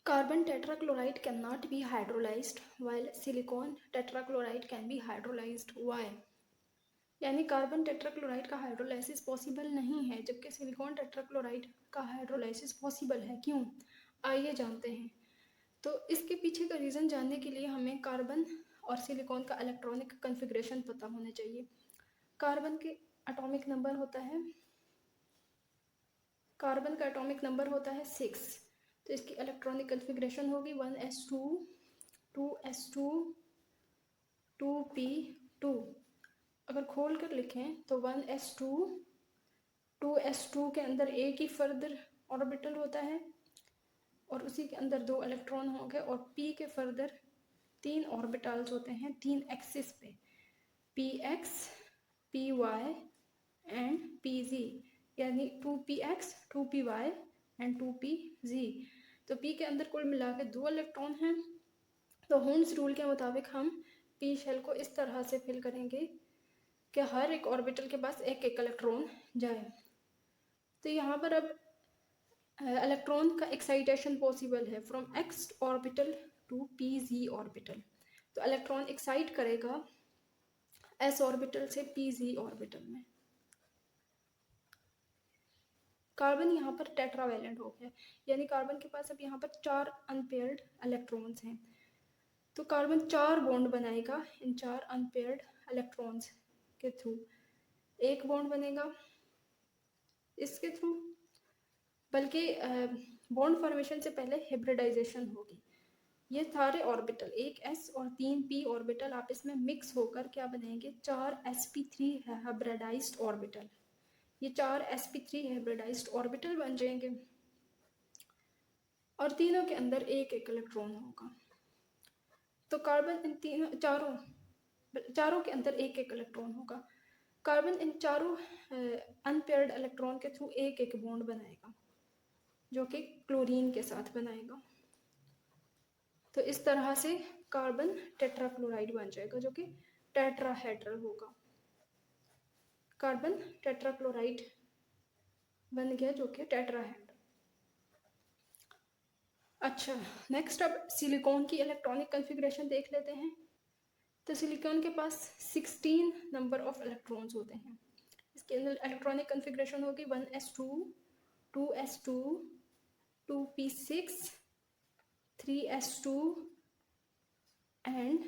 Carbon tetrachloride cannot be hydrolyzed while silicon tetrachloride can be hydrolyzed. Why? यानी carbon tetrachloride का hydrolysis possible नहीं है जबकि silicon tetrachloride का हाइड्रोलाइसिस पॉसिबल है। क्यों? आइए जानते हैं। तो इसके पीछे का रीज़न जानने के लिए हमें कार्बन और सिलिकॉन का इलेक्ट्रॉनिक कॉन्फ़िगरेशन पता होना चाहिए। कार्बन के एटॉमिक नंबर होता है कार्बन का एटॉमिक नंबर होता है 6। तो इसकी इलेक्ट्रॉनिक कॉन्फ़िगरेशन होगी 1s2 2s2 2p2। अगर खोल कर लिखें तो 1s2 2s2 के अंदर एक ही फर्दर ऑर्बिटल होता है और उसी के अंदर 2 इलेक्ट्रॉन होंगे और p के फर्दर 3 ऑर्बिटल्स होते हैं 3 एक्सिस पे, px py एंड pz, यानी 2px 2py एंड 2pz। तो p के अंदर कुल मिला के 2 इलेक्ट्रॉन हैं। तो हुन्स रूल के मुताबिक हम p शेल को इस तरह से फिल करेंगे कि हर एक ऑर्बिटल के पास एक एक इलेक्ट्रॉन जाए। तो यहाँ पर अब इलेक्ट्रॉन का एक्साइटेशन पॉसिबल है from x orbital to pz orbital. तो इलेक्ट्रॉन एक्साइट करेगा s ऑर्बिटल से pz ऑर्बिटल में। कार्बन यहाँ पर टेट्रावैलेंट हो गया, यानी कार्बन के पास अब यहाँ पर 4 अनपेयर्ड इलेक्ट्रॉन्स हैं। तो कार्बन 4 बॉन्ड बनाएगा इन 4 अनपेयर्ड इलेक्ट्रॉन्स के थ्रू। एक बॉन्ड बनेगा इसके थ्रू, बल्कि बॉन्ड फॉर्मेशन से पहले हिब्रिडाइजेशन होगी। ये सारे ऑर्बिटल एक s और 3 p ऑर्बिटल आपस में मिक्स होकर क्या बनेंगे 4 sp3 हाइब्रिडाइज्ड ऑर्बिटल। ये 4 sp3 हाइब्रिडाइज्ड ऑर्बिटल बन जाएंगे और तीनों के अंदर एक एक इलेक्ट्रॉन होगा। तो कार्बन इन चारों के अंदर एक एक इलेक्ट्रॉन होगा। कार्बन इन चारों अनपेयर्ड इलेक्ट्रॉन के थ्रू एक एक बॉन्ड बनाएगा जो कि क्लोरीन के साथ बनाएगा। तो इस तरह से कार्बन टेट्राक्लोराइड बन जाएगा जो कि टेट्राहेड्रल होगा। कार्बन टेट्राक्लोराइड बन गया जो कि टेट्राहेड्रल। अच्छा, नेक्स्ट अब सिलिकॉन की इलेक्ट्रॉनिक कॉन्फ़िगरेशन देख लेते हैं। तो सिलिकॉन के पास 16 नंबर ऑफ इलेक्ट्रॉन्स होते हैं। इसके अंदर इलेक्ट्रॉनिक कॉन्फ़िगरेशन होगी 1s2 2s2 2p6 3s2 and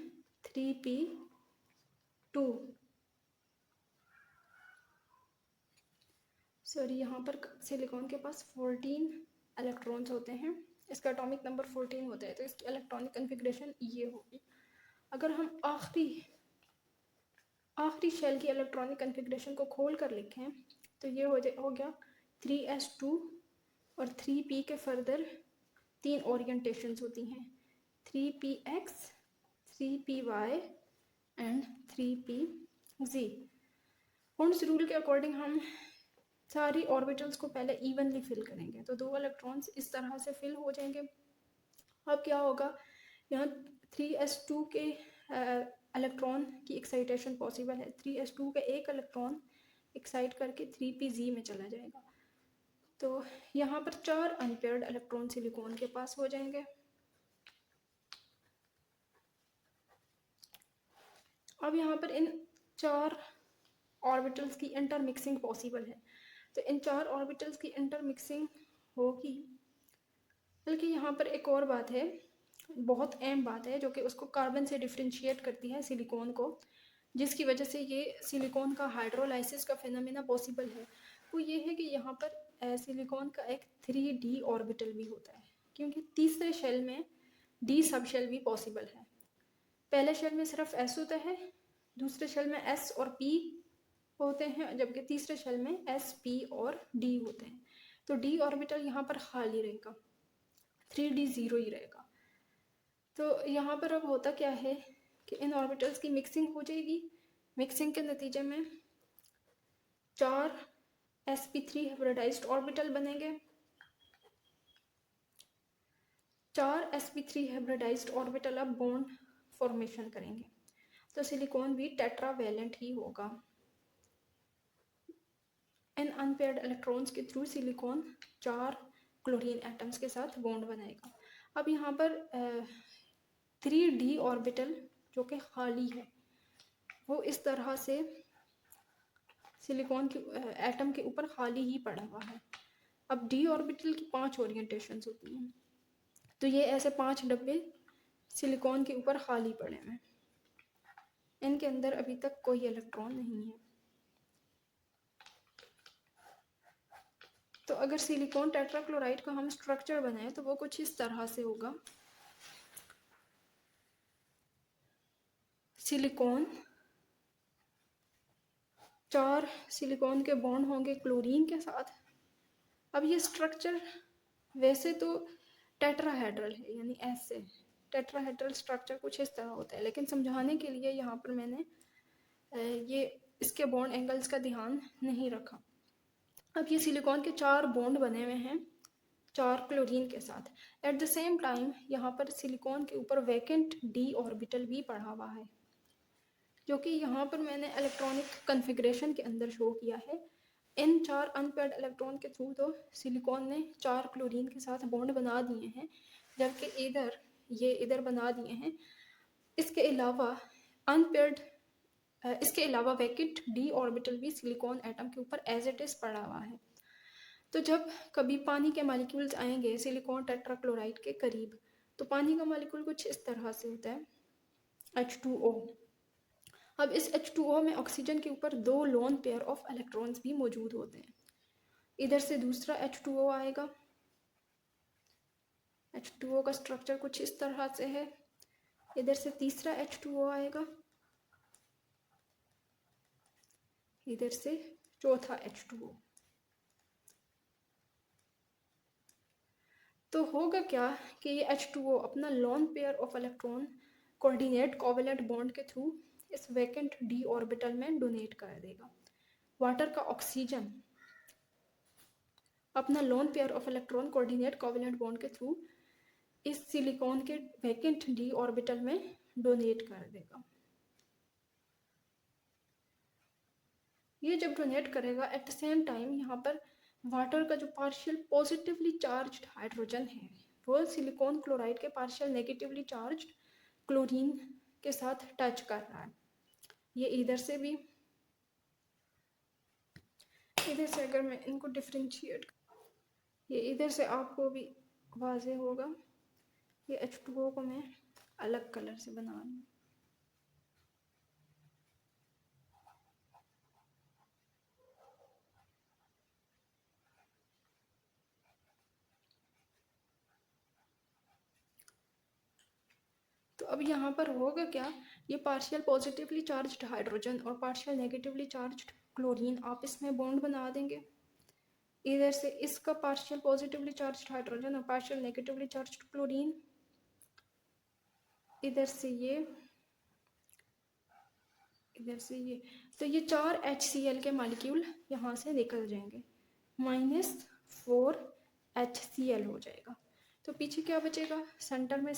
3p2। Sorry, यहाँ पर सिलिकॉन के पास 14 इलेक्ट्रॉन्स होते हैं। इसका एटॉमिक नंबर 14 होता है। तो इसकी इलेक्ट्रॉनिक कॉन्फ़िगरेशन ये होगी। अगर हम आखिरी शेल की इलेक्ट्रॉनिक कॉन्फ़िगरेशन को खोल कर लिखें तो ये हो गया 3s2 और 3p के फर्दर 3 ओरिएंटेशंस होती हैं 3px 3py and 3pz। Hund's rule के अकॉर्डिंग हम सारी ऑर्बिटल्स को पहले इवनली फिल करेंगे तो 2 इलेक्ट्रॉन्स इस तरह से फिल हो जाएंगे। अब क्या होगा, यहाँ 3s2 के इलेक्ट्रॉन की एक्साइटेशन पॉसिबल है। 3s2 का एक इलेक्ट्रॉन एक्साइट करके 3pz में चला जाएगा। तो यहाँ पर 4 अनपेयर्ड इलेक्ट्रॉन सिलिकॉन के पास हो जाएंगे। अब यहाँ पर इन 4 ऑर्बिटल्स की इंटरमिक्सिंग पॉसिबल है। तो इन 4 ऑर्बिटल्स की इंटरमिक्सिंग होगी। बल्कि यहाँ पर एक और बात है, बहुत अहम बात है, जो कि उसको कार्बन से डिफ्रेंशिएट करती है सिलिकॉन को, जिसकी वजह से ये सिलिकॉन का हाइड्रोलाइसिस का फिनोमेना पॉसिबल है। वो ये है कि यहाँ पर सिलिकॉन का एक 3d ऑर्बिटल भी होता है, क्योंकि तीसरे शेल में d सब शेल भी पॉसिबल है। पहले शेल में सिर्फ s होता है, दूसरे शेल में s और p होते हैं, जबकि तीसरे शेल में s p और d होते हैं। तो d ऑर्बिटल यहाँ पर खाली रहेगा, 3d ज़ीरो ही रहेगा। तो यहाँ पर अब होता क्या है कि इन ऑर्बिटल्स की मिक्सिंग हो जाएगी। मिक्सिंग के नतीजे में 4 sp3 हाइब्रिडाइज्ड ऑर्बिटल बनेंगे। 4 sp3 हाइब्रिडाइज्ड ऑर्बिटल अब बॉन्ड फॉर्मेशन करेंगे। तो सिलिकॉन भी टेट्रावैलेंट ही होगा। इन अनपेयर्ड इलेक्ट्रॉन्स के थ्रू सिलिकॉन 4 क्लोरीन एटम्स के साथ बॉन्ड बनाएगा। अब यहाँ पर 3d ऑर्बिटल जो कि खाली है, वो इस तरह से सिलिकॉन के एटम के ऊपर खाली ही पड़ा हुआ है। अब d ऑर्बिटल की 5 ओरिएंटेशंस होती हैं, तो ये ऐसे 5 डब्बे सिलिकॉन के ऊपर खाली पड़े हैं, इनके अंदर अभी तक कोई इलेक्ट्रॉन नहीं है। तो अगर सिलिकॉन टेट्राक्लोराइड का हम स्ट्रक्चर बनाएं तो वो कुछ इस तरह से होगा। सिलिकॉन, 4 सिलिकॉन के बॉन्ड होंगे क्लोरीन के साथ। अब ये स्ट्रक्चर वैसे तो टेट्राहेड्रल है, यानी ऐसे टेट्राहेड्रल स्ट्रक्चर कुछ इस तरह होता है, लेकिन समझाने के लिए यहाँ पर मैंने ये इसके बॉन्ड एंगल्स का ध्यान नहीं रखा। अब ये सिलिकॉन के 4 बॉन्ड बने हुए हैं 4 क्लोरीन के साथ। एट द सेम टाइम यहाँ पर सिलिकॉन के ऊपर वैकेंट d ऑर्बिटल भी पड़ा हुआ है, जो कि यहाँ पर मैंने इलेक्ट्रॉनिक कन्फिग्रेशन के अंदर शो किया है। इन 4 अनपेयर्ड इलेक्ट्रॉन के थ्रू तो सिलिकॉन ने 4 क्लोरीन के साथ बॉन्ड बना दिए हैं, जबकि इधर बना दिए हैं। इसके अलावा वैकेंट d ऑर्बिटल भी सिलिकॉन एटम के ऊपर एज इट इज पड़ा हुआ है। तो जब कभी पानी के मॉलिक्यूल्स आएंगे सिलिकॉन टेट्राक्लोराइड के करीब, तो पानी का मॉलिक्यूल कुछ इस तरह से होता है, H2O। अब इस H2O में ऑक्सीजन के ऊपर 2 लोन पेयर ऑफ इलेक्ट्रॉन्स भी मौजूद होते हैं। इधर से दूसरा H2O आएगा, H2O का स्ट्रक्चर कुछ इस तरह से है। इधर से तीसरा H2O आएगा, इधर से चौथा H2O। तो होगा क्या कि ये H2O अपना lone pair of electron coordinate covalent bond के थ्रू इस वैकेंट d ऑर्बिटल में डोनेट कर देगा। वाटर का ऑक्सीजन अपना lone pair of electron coordinate covalent bond के थ्रू इस सिलिकॉन के वैकेंट d ऑर्बिटल में डोनेट कर देगा। ये जब डोनेट करेगा एट द सेम टाइम यहाँ पर वाटर का जो पार्शियल पॉजिटिवली चार्ज्ड हाइड्रोजन है वो सिलिकॉन क्लोराइड के पार्शियल नेगेटिवली चार्ज्ड क्लोरीन के साथ टच कर रहा है। ये इधर से अगर मैं इनको डिफ्रेंशिएट, ये इधर से आपको भी वाज़ेह होगा। ये H2O को मैं अलग कलर से बना रही हूँ। तो अब यहाँ पर होगा क्या, ये पार्शियल पॉजिटिवली चार्ज्ड हाइड्रोजन और पार्शियल नेगेटिवली चार्ज्ड क्लोरीन आपस में बॉन्ड बना देंगे। इधर से इसका पार्शियल पॉजिटिवली चार्ज्ड हाइड्रोजन और पार्शियल नेगेटिवली चार्ज्ड क्लोरीन, इधर से ये, तो ये 4 HCl के मॉलिक्यूल यहाँ से निकल जाएंगे, -4 HCl हो जाएगा। तो पीछे क्या बचेगा, सेंटर में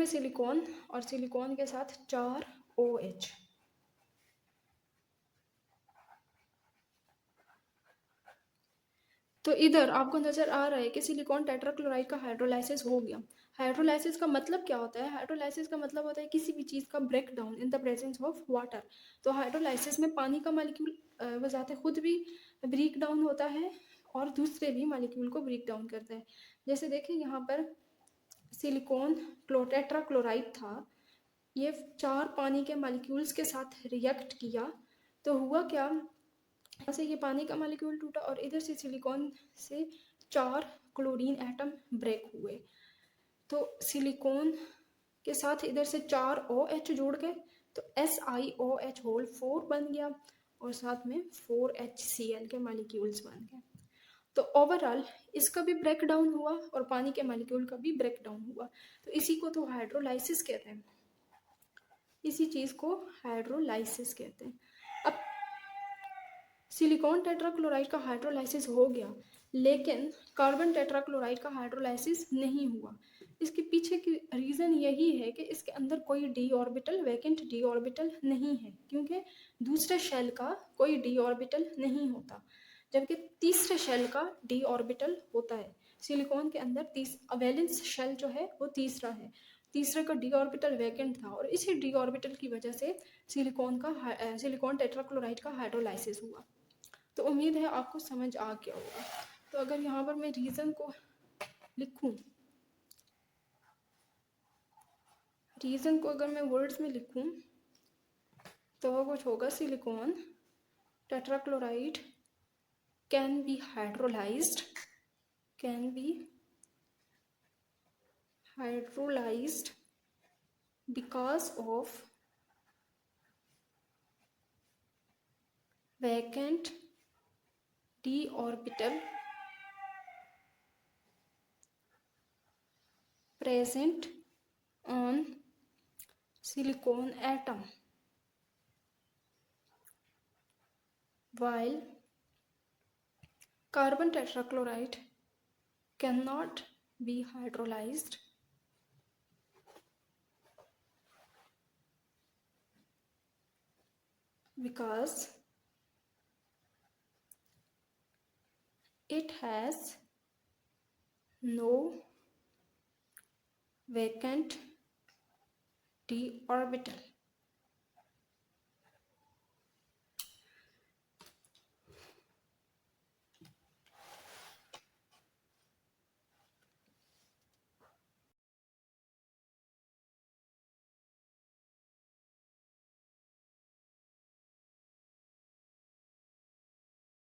सिलिकॉन और सिलिकॉन के साथ 4 OH। तो इधर आपको नज़र आ रहा है कि सिलिकॉन टेट्राक्लोराइड का हाइड्रोलाइसिस हो गया। हाइड्रोलाइसिस का मतलब क्या होता है, हाइड्रोलाइसिस का मतलब होता है किसी भी चीज़ का break down in the presence of water. तो हाइड्रोलाइसिस में पानी का मॉलिक्यूल बजाते खुद भी ब्रेक डाउन होता है और दूसरे भी मॉलिक्यूल को ब्रेक डाउन करता है। जैसे देखें यहाँ पर सिलिकॉन टेट्राक्लोराइड था, ये 4 पानी के मॉलिक्यूल्स के साथ रिएक्ट किया, तो हुआ क्या, यहाँ से ये पानी का मॉलिक्यूल टूटा और इधर से सिलिकॉन से 4 क्लोरीन एटम ब्रेक हुए। तो सिलिकॉन के साथ इधर से 4 OH जोड़ गए, तो SiOH होल 4 बन गया और साथ में 4 HCl के मॉलिक्यूल्स बन गए। तो ओवरऑल इसका भी ब्रेक डाउन हुआ और पानी के मॉलिक्यूल का भी ब्रेक डाउन हुआ। तो इसी को तो हाइड्रोलाइसिस कहते हैं, इसी चीज़ को हाइड्रोलाइसिस कहते हैं। अब सिलिकॉन टेट्राक्लोराइड का हाइड्रोलाइसिस हो गया, लेकिन कार्बन टेट्राक्लोराइड का हाइड्रोलाइसिस नहीं हुआ। इसके पीछे की रीज़न यही है कि इसके अंदर कोई d orbital, vacant d orbital नहीं है, क्योंकि दूसरे शेल का कोई d ऑर्बिटल नहीं होता, जबकि तीसरे शेल का d ऑर्बिटल होता है। सिलिकॉन के अंदर वैलेंस शेल जो है वो तीसरा है, तीसरे का डी ऑर्बिटल वैकेंट था और इसी डी ऑर्बिटल की वजह से सिलिकॉन टेट्राक्लोराइड का हाइड्रोलाइसिस हुआ। तो उम्मीद है आपको समझ आ गया होगा। तो अगर यहाँ पर मैं रीज़न को लिखूँ, रीज़न को अगर मैं वर्ड्स में लिखूँ तो वो कुछ होगा, silicon tetrachloride can be hydrolysed because of vacant d orbital present on silicon atom, while carbon tetrachloride cannot be hydrolyzed because it has no vacant d orbital.